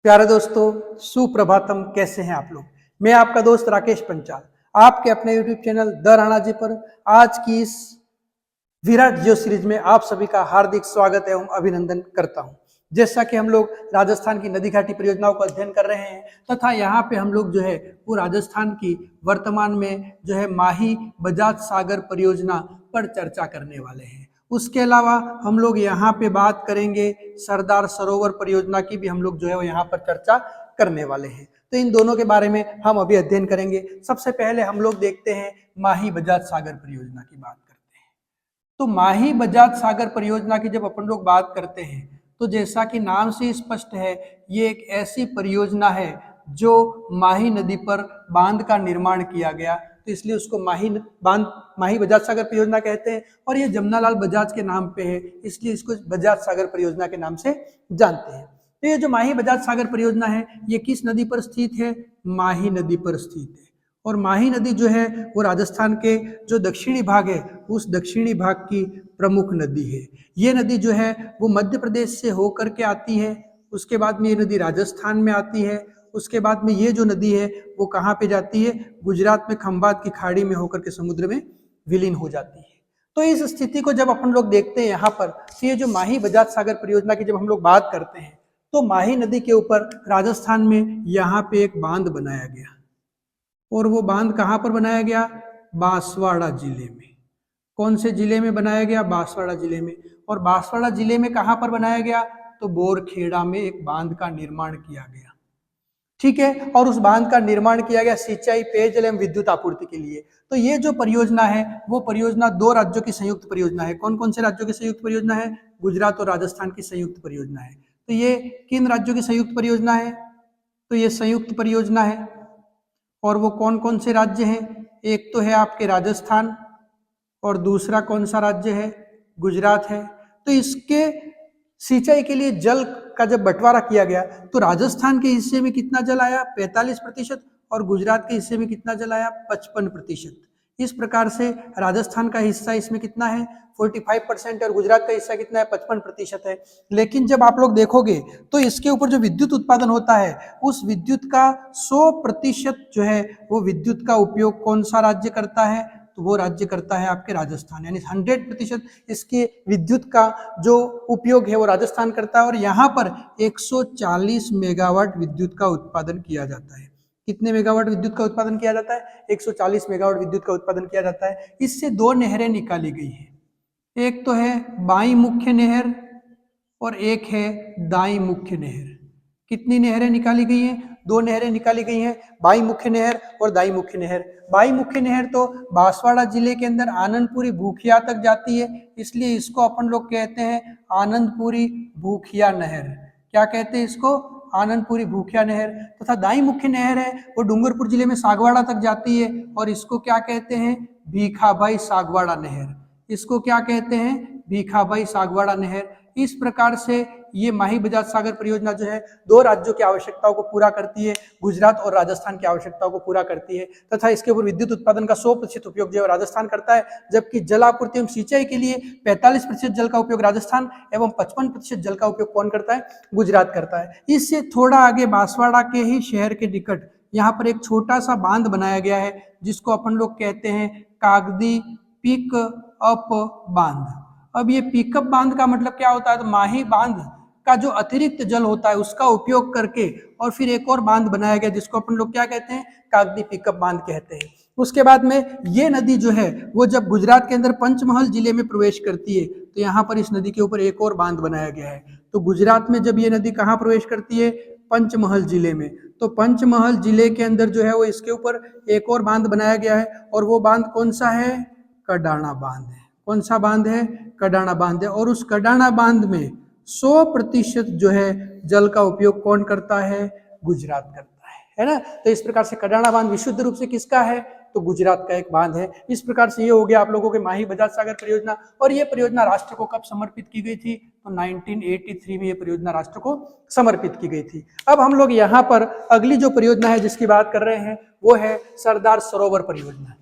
प्यारे दोस्तों, सुप्रभातम। कैसे हैं आप लोग? मैं आपका दोस्त राकेश पंचाल आपके अपने YouTube channel the Rana ji पर आज की इस विराट जियो सीरीज में आप सभी का हार्दिक स्वागत एवं अभिनंदन करता हूं। जैसा कि हम लोग राजस्थान की नदी घाटी परियोजनाओं का अध्ययन कर रहे हैं तथा यहाँ पे हम लोग जो है वो राजस्थान की वर्तमान में जो है माही बजाज सागर परियोजना पर चर्चा करने वाले हैं। उसके अलावा हम लोग यहाँ पे बात करेंगे सरदार सरोवर परियोजना की भी हम लोग जो है वो यहाँ पर चर्चा करने वाले हैं। तो इन दोनों के बारे में हम अभी अध्ययन करेंगे। सबसे पहले हम लोग देखते हैं माही बजाज सागर परियोजना की बात करते हैं। तो माही बजाज सागर परियोजना की जब अपन लोग बात करते हैं तो जैसा कि नाम से स्पष्ट है, ये एक ऐसी परियोजना है जो माही नदी पर बांध का निर्माण किया गया, तो इसलिए उसको माही बजाज सागर परियोजना कहते हैं। और ये जमनालाल बजाज के नाम पे है, इसलिए इसको बजाज सागर परियोजना के नाम से जानते हैं। तो ये जो माही बजाज सागर परियोजना है ये किस नदी पर स्थित है? माही नदी पर स्थित है। और माही नदी जो है वो राजस्थान के जो दक्षिणी भाग है उस दक्षिणी भाग की प्रमुख नदी है। ये नदी जो है वो मध्य प्रदेश से होकर के आती है, उसके बाद में ये नदी राजस्थान में आती है, उसके बाद में ये जो नदी है वो कहाँ पे जाती है? गुजरात में खंभात की खाड़ी में होकर के समुद्र में विलीन हो जाती है। तो इस स्थिति को जब अपन लोग देखते हैं यहाँ पर, तो ये जो माही बजाज सागर परियोजना की जब हम लोग बात करते हैं तो माही नदी के ऊपर राजस्थान में यहाँ पे एक बांध बनाया गया। और वो बांध कहाँ पर बनाया गया? बांसवाड़ा जिले में। कौन से जिले में बनाया गया? बांसवाड़ा जिले में। और बांसवाड़ा जिले में कहाँ पर बनाया गया? तो बोरखेड़ा में एक बांध का निर्माण किया गया। ठीक है। और उस बांध का निर्माण किया गया सिंचाई, पेयजल एवं विद्युत आपूर्ति के लिए। तो ये जो परियोजना है वो परियोजना दो राज्यों की संयुक्त परियोजना है। कौन कौन से राज्यों की संयुक्त परियोजना है? गुजरात और राजस्थान की संयुक्त परियोजना है। तो ये किन राज्यों की संयुक्त परियोजना है? तो ये संयुक्त परियोजना है। और वो कौन कौन से राज्य हैं? एक तो है आपके राजस्थान और दूसरा कौन सा राज्य है? गुजरात है। तो इसके सिंचाई के लिए जल का जब बंटवारा किया गया तो राजस्थान के हिस्से में कितना जल आया? 45%। और गुजरात के हिस्से में कितना जल आया? 55%। इस प्रकार से राजस्थान का हिस्सा इसमें कितना है? 45% और गुजरात का हिस्सा कितना है? 55% है। लेकिन जब आप लोग देखोगे तो इसके ऊपर जो विद्युत उत्पादन होता है उस विद्युत का 100% जो है वो विद्युत का उपयोग कौन सा राज्य करता है? तो वो राज्य करता है आपके राजस्थान। यानी 100% इसके विद्युत का जो उपयोग है वो राजस्थान करता है। और यहाँ पर 140 मेगावाट विद्युत का उत्पादन किया जाता है। कितने मेगावाट विद्युत का उत्पादन किया जाता है? 140 मेगावाट विद्युत का उत्पादन किया जाता है। इससे दो नहरें निकाली गई हैं। एक तो है बाई मुख्य नहर और एक है दाई मुख्य नहर। कितनी नहरें निकाली गई हैं? दो नहरें निकाली गई हैं, बाई मुख्य नहर और दाई मुख्य नहर। बाई मुख्य नहर तो बांसवाड़ा जिले के अंदर आनंदपुरी भूखिया तक जाती है, इसलिए इसको अपन लोग कहते हैं आनंदपुरी भूखिया नहर। क्या कहते हैं इसको? आनंदपुरी भूखिया नहर। तथा दाई मुख्य नहर है वो डूंगरपुर जिले में सागवाड़ा तक जाती है और इसको क्या कहते हैं? भीखाबाई सागवाड़ा नहर। इसको क्या कहते हैं? भीखाबाई सागवाड़ा नहर। इस प्रकार से ये माही बजाज सागर परियोजना जो है दो राज्यों की आवश्यकताओं को पूरा करती है, गुजरात और राजस्थान की आवश्यकताओं को पूरा करती है। तथा इसके ऊपर विद्युत उत्पादन का 100% उपयोग जो है राजस्थान करता है, जबकि जल आपूर्ति एवं सिंचाई के लिए 45% जल का उपयोग राजस्थान एवं 55% जल का उपयोग कौन करता है? गुजरात करता है। इससे थोड़ा आगे बांसवाड़ा के ही शहर के निकट यहाँ पर एक छोटा सा बांध बनाया गया है जिसको अपन लोग कहते हैं कागदी पिक अप बांध। अब ये पिकअप बांध का मतलब क्या होता है? तो माही बांध का जो अतिरिक्त जल होता है उसका उपयोग करके और फिर एक और बांध बनाया गया जिसको अपन लोग क्या कहते हैं? कागदी पिकअप बांध कहते हैं। उसके बाद में ये नदी जो है वो जब गुजरात के अंदर पंचमहल जिले में प्रवेश करती है तो यहाँ पर इस नदी के ऊपर एक और बांध बनाया गया है। तो गुजरात में जब ये नदी कहाँ प्रवेश करती है? पंचमहल जिले में। तो पंचमहल जिले के अंदर जो है वो इसके ऊपर एक और बांध बनाया गया है और वो बांध कौन सा है? कडाना बांध है। कौन सा बांध है? कडाना बांध है। और उस कडाना बांध में 100% जो है जल का उपयोग कौन करता है? गुजरात करता है ना। तो इस प्रकार से कडाना बांध विशुद्ध रूप से किसका है? तो गुजरात का एक बांध है। इस प्रकार से ये हो गया आप लोगों के माही बजाज सागर परियोजना। और ये परियोजना राष्ट्र को कब समर्पित की गई थी? तो 1983 में ये परियोजना राष्ट्र को समर्पित की गई थी। अब हम लोग यहाँ पर अगली जो परियोजना है जिसकी बात कर रहे हैं वो है सरदार सरोवर परियोजना।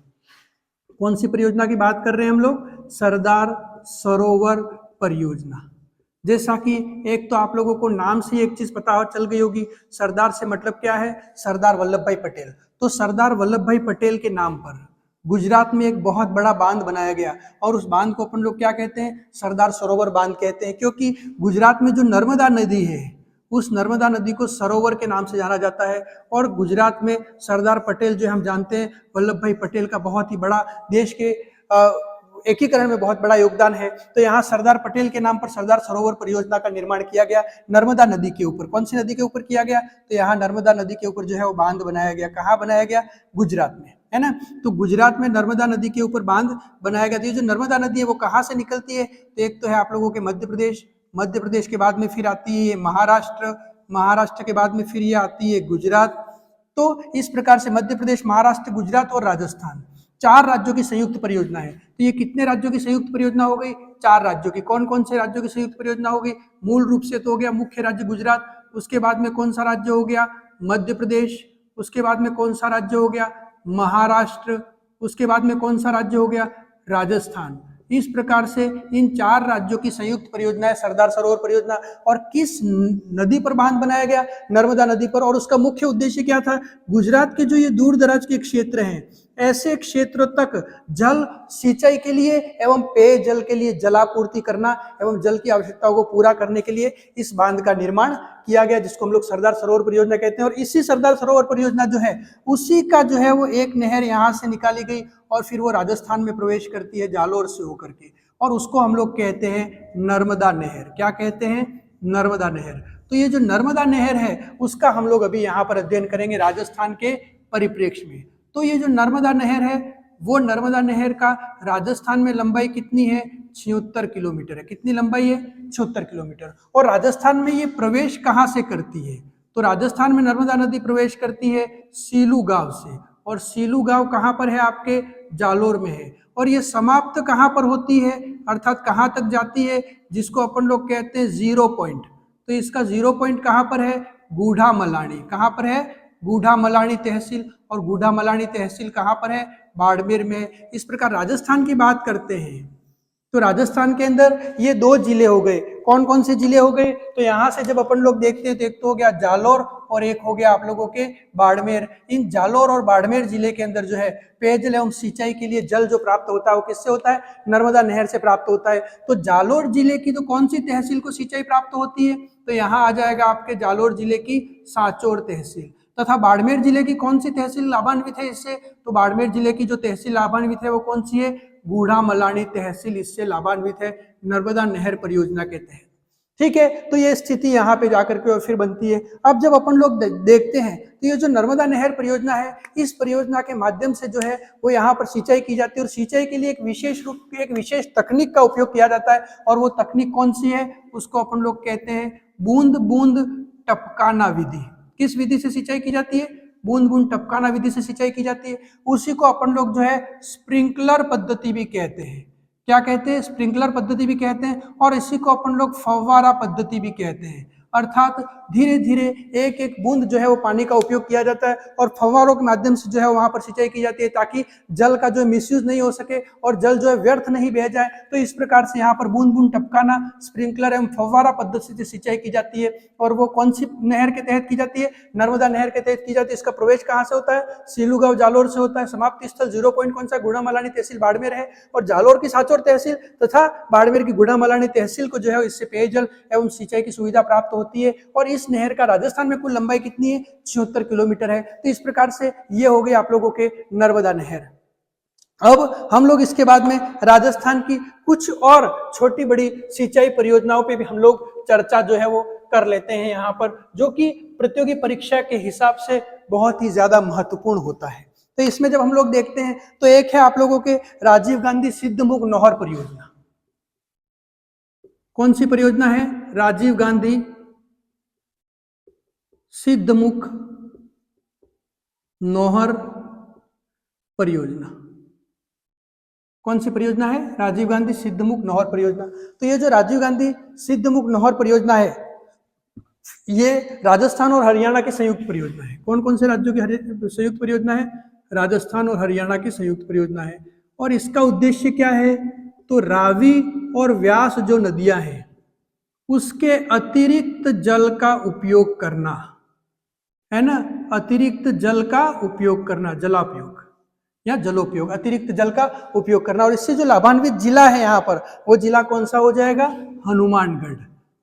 कौन सी परियोजना की बात कर रहे हैं हम लोग? सरदार सरोवर परियोजना। जैसा कि एक तो आप लोगों को नाम से एक चीज पता चल गई होगी, सरदार से मतलब क्या है, सरदार वल्लभ भाई पटेल। तो सरदार वल्लभ भाई पटेल के नाम पर गुजरात में एक बहुत बड़ा बांध बनाया गया और उस बांध को अपन लोग क्या कहते हैं, सरदार सरोवर बांध कहते हैं, क्योंकि गुजरात में जो नर्मदा नदी है उस नर्मदा नदी को सरोवर के नाम से जाना जाता है। और गुजरात में सरदार पटेल जो हम जानते हैं, वल्लभ भाई पटेल का बहुत ही बड़ा देश के एकीकरण में बहुत बड़ा योगदान है। तो यहाँ सरदार पटेल के नाम पर सरदार सरोवर परियोजना का निर्माण किया गया नर्मदा नदी के ऊपर। कौन सी नदी के ऊपर किया गया, तो यहाँ नर्मदा नदी के ऊपर जो है वो बांध बनाया गया। कहाँ बनाया गया, गुजरात में, है ना। तो गुजरात में नर्मदा नदी के ऊपर बांध बनाया गया। तो ये जो नर्मदा नदी है वो कहाँ से निकलती है, तो एक तो है आप लोगों के मध्य प्रदेश, मध्य प्रदेश के बाद में फिर आती है महाराष्ट्र, महाराष्ट्र के बाद में फिर ये आती है गुजरात। तो इस प्रकार से मध्य प्रदेश, महाराष्ट्र, गुजरात और राजस्थान 4 राज्यों की संयुक्त परियोजना है। तो ये कितने राज्यों की संयुक्त परियोजना हो गई, 4 राज्यों की। कौन कौन से राज्यों की संयुक्त परियोजना हो गई, मूल रूप से तो हो गया मुख्य राज्य गुजरात, उसके बाद में कौन सा राज्य हो गया, मध्य प्रदेश, उसके बाद में कौन सा राज्य हो गया, महाराष्ट्र, उसके बाद में कौन सा राज्य हो गया, राजस्थान। इस प्रकार से इन 4 राज्यों की संयुक्त परियोजना है सरदार सरोवर परियोजना। और किस नदी पर बांध बनाया गया, नर्मदा नदी पर। और उसका मुख्य उद्देश्य क्या था, गुजरात के जो ये दूर दराज के क्षेत्र हैं, ऐसे क्षेत्रों तक जल सिंचाई के लिए एवं पेयजल के लिए जलापूर्ति करना एवं जल की आवश्यकताओं को पूरा करने के लिए इस बांध का निर्माण किया गया, जिसको हम लोग सरदार सरोवर परियोजना कहते हैं। और इसी सरदार सरोवर परियोजना जो है उसी का जो है वो एक नहर यहाँ से निकाली गई और फिर वो राजस्थान में प्रवेश करती है जालोर से होकर के, और उसको हम लोग कहते हैं नर्मदा नहर। क्या कहते हैं, नर्मदा नहर। तो ये जो नर्मदा नहर है उसका हम लोग अभी यहाँ पर अध्ययन करेंगे राजस्थान के परिप्रेक्ष्य में। तो ये जो नर्मदा नहर है वो नर्मदा नहर का राजस्थान में लंबाई कितनी है, 76 किलोमीटर है। कितनी लंबाई है, 76 किलोमीटर। और राजस्थान में ये प्रवेश कहाँ से करती है, तो राजस्थान में नर्मदा नदी प्रवेश करती है सीलू गांव से, और सीलू गांव कहाँ पर है, आपके जालोर में है। और ये समाप्त कहाँ पर होती है, अर्थात कहाँ तक जाती है, जिसको अपन लोग कहते हैं 0 पॉइंट। तो इसका 0 पॉइंट कहाँ पर है, गूढ़ा मलानी। कहाँ पर है, गूढ़ा मलानी तहसील। और गूढ़ा मलानी तहसील कहाँ पर है, बाड़मेर में। इस प्रकार राजस्थान की बात करते हैं तो राजस्थान के अंदर ये 2 जिले हो गए। कौन कौन से जिले हो गए, तो यहाँ से जब अपन लोग देखते हैं तो एक तो हो गया जालोर और एक हो गया आप लोगों के बाड़मेर। इन जालोर और बाड़मेर जिले के अंदर जो है पेयजल एवं सिंचाई के लिए जल जो प्राप्त होता है वो किससे होता है, नर्मदा नहर से प्राप्त होता है। तो जालोर जिले की तो कौन सी तहसील को सिंचाई प्राप्त होती है, तो यहाँ आ जाएगा आपके जालोर जिले की सांचौर तहसील। तथा बाड़मेर जिले की कौन सी तहसील लाभान्वित है इससे, तो बाड़मेर जिले की जो तहसील लाभान्वित है वो कौन सी है, गूढ़ा मलानी तहसील इससे लाभान्वित है नर्मदा नहर परियोजना के तहत। ठीक है, तो ये स्थिति यहाँ पे जाकर के और फिर बनती है। अब जब अपन लोग देखते हैं तो ये जो नर्मदा नहर परियोजना है, इस परियोजना के माध्यम से जो है वो यहाँ पर सिंचाई की जाती है। और सिंचाई के लिए एक विशेष तकनीक का उपयोग किया जाता है, और वो तकनीक कौन सी है, उसको अपन लोग कहते हैं बूंद बूंद टपकाना विधि। किस विधि से सिंचाई की जाती है, बूंद बूंद टपकाना विधि से सिंचाई की जाती है। उसी को अपन लोग जो है स्प्रिंकलर पद्धति भी कहते हैं। क्या कहते हैं, स्प्रिंकलर पद्धति भी कहते हैं। और इसी को अपन लोग फव्वारा पद्धति भी कहते हैं, अर्थात धीरे धीरे एक एक बूंद जो है वो पानी का उपयोग किया जाता है और फव्वारों के माध्यम से जो है वहां पर सिंचाई की जाती है, ताकि जल का जो मिसयूज नहीं हो सके और जल जो है व्यर्थ नहीं बह जाए। तो इस प्रकार से यहाँ पर बूंद बूंद टपकाना, स्प्रिंकलर एवं फव्वारा पद्धति से सिंचाई की जाती है। और वो कौन सी नहर के तहत की जाती है, नर्मदा नहर के तहत की जाती है। इसका प्रवेश कहाँ से होता है, सीलू गांव जालोर से होता है। समाप्ति स्थल 0 पॉइंट कौन सा, गूढ़ा मलानी तहसील बाड़मेर है। और जालोर की सांचौर तहसील तथा बाड़मेर की गूढ़ा मलानी तहसील को जो है इससे पेयजल एवं सिंचाई की सुविधा प्राप्त होती है। और इस नहर का राजस्थान में कुल लंबाई कितनी है, 76 किलोमीटर है। तो इस प्रकार से ये हो गए आप लोगों के नर्मदा नहर। अब हम लोग इसके बाद में राजस्थान की कुछ और छोटी बड़ी सिंचाई परियोजनाओं पे भी हम लोग चर्चा जो है वो कर लेते हैं यहाँ पर, जो कि प्रतियोगी परीक्षा के हिसाब से बहुत ही ज्यादा महत्वपूर्ण होता है। तो इसमें जब हम लोग देखते हैं तो एक है आप लोगों के राजीव गांधी सिद्धमुख नौहर परियोजना। कौन सी परियोजना है, राजीव गांधी सिद्धमुख नौहर परियोजना। कौन सी परियोजना है, राजीव गांधी सिद्धमुख नौहर परियोजना। तो ये जो राजीव गांधी सिद्धमुख नौहर परियोजना है ये राजस्थान और हरियाणा की संयुक्त परियोजना है। कौन कौन से राज्यों की संयुक्त परियोजना है, राजस्थान और हरियाणा की संयुक्त परियोजना है। और इसका उद्देश्य क्या है, तो रावी और व्यास जो नदियां हैं उसके अतिरिक्त जल का उपयोग करना, है ना, अतिरिक्त जल का उपयोग करना, जलापयोग या जलोपयोग, अतिरिक्त जल का उपयोग करना। और इससे जो लाभान्वित जिला है यहाँ पर, वो जिला कौन सा हो जाएगा, हनुमानगढ़।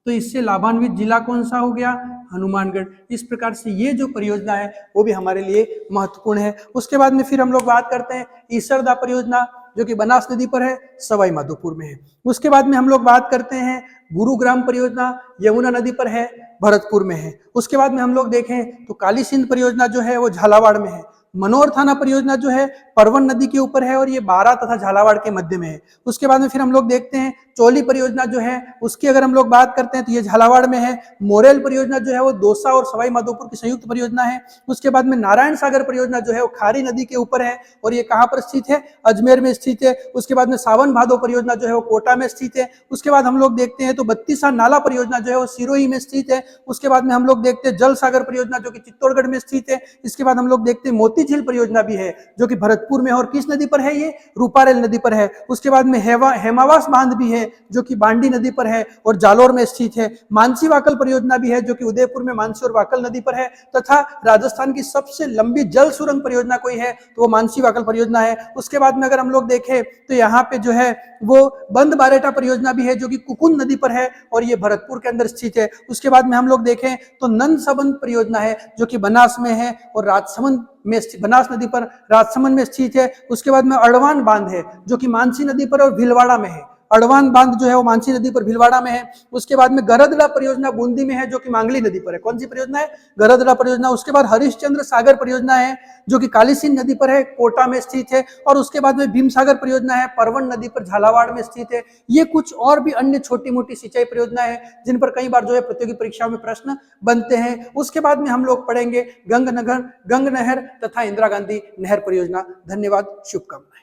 तो इससे लाभान्वित जिला कौन सा हो गया, हनुमानगढ़। इस प्रकार से ये जो परियोजना है वो भी हमारे लिए महत्वपूर्ण है। उसके बाद में फिर हम लोग बात करते हैं ईसरदा परियोजना, जो कि बनास नदी पर है, सवाई माधोपुर में है। उसके बाद में हम लोग बात करते हैं गुरुग्राम परियोजना, यमुना नदी पर है, भरतपुर में है। उसके बाद में हम लोग देखें तो काली सिंध परियोजना जो है वो झालावाड़ में है। मनोर थाना परियोजना जो है परवन नदी के ऊपर है और ये बारां तथा झालावाड़ के मध्य में है। उसके बाद में फिर हम लोग देखते हैं चौली परियोजना जो है उसकी अगर हम लोग बात करते हैं तो ये झालावाड़ में है। मोरेल परियोजना जो है वो दौसा और सवाई माधोपुर की संयुक्त परियोजना है। उसके बाद में नारायण सागर परियोजना जो है वो खारी नदी के ऊपर है और ये कहाँ पर स्थित है, अजमेर में स्थित है। उसके बाद में सावन भादो परियोजना जो है वो कोटा में स्थित है। उसके बाद हम लोग देखते हैं तो बत्तीसा नाला परियोजना जो है वो सिरोही में स्थित है। उसके बाद में हम लोग देखते हैं जल सागर परियोजना जो कि चित्तौड़गढ़ में स्थित है। इसके बाद हम लोग देखते हैं मोती झील परियोजना भी है जो कि भरतपुर में है और किस नदी पर है, ये रूपारेल नदी पर है। उसके बाद में हेमावास बांध भी है जो कि बांडी नदी पर है और जालोर में स्थित है। मानसी वाकल परियोजना भी है जो कि उदयपुर में मानसी और वाकल नदी पर है। तथा राजस्थान की सबसे लंबी जल सुरंग परियोजना कोई है तो वो मानसी वाकल परियोजना है। उसके बाद में अगर हम लोग देखें तो यहाँ पे जो है वो बंद बारेटा परियोजना भी है जो कि कुकुन नदी पर है और ये भरतपुर के अंदर स्थित है। उसके बाद में हम लोग देखें तो नंदसबंद परियोजना है जो कि बनास में है और राजसमंद में, बनास नदी पर राजसमंद में स्थित है। उसके बाद में अड़वान बांध है जो कि मानसी नदी पर और भीलवाड़ा में है। अड़वान बांध जो है वो मानसी नदी पर भीलवाड़ा में है। उसके बाद में गरदड़ा परियोजना बूंदी में है जो कि मांगली नदी पर है। कौन सी परियोजना है, गरदड़ा परियोजना। उसके बाद हरिश्चंद्र सागर परियोजना है जो कि काली सिंध नदी पर है, कोटा में स्थित है। और उसके बाद में भीम सागर परियोजना है, परवन नदी पर झालावाड़ में स्थित है। ये कुछ और भी अन्य छोटी मोटी सिंचाई परियोजना है जिन पर कई बार जो है प्रतियोगी परीक्षाओं में प्रश्न बनते हैं। उसके बाद में हम लोग पढ़ेंगे गंग नहर तथा इंदिरा गांधी नहर परियोजना। धन्यवाद, शुभकामनाएं।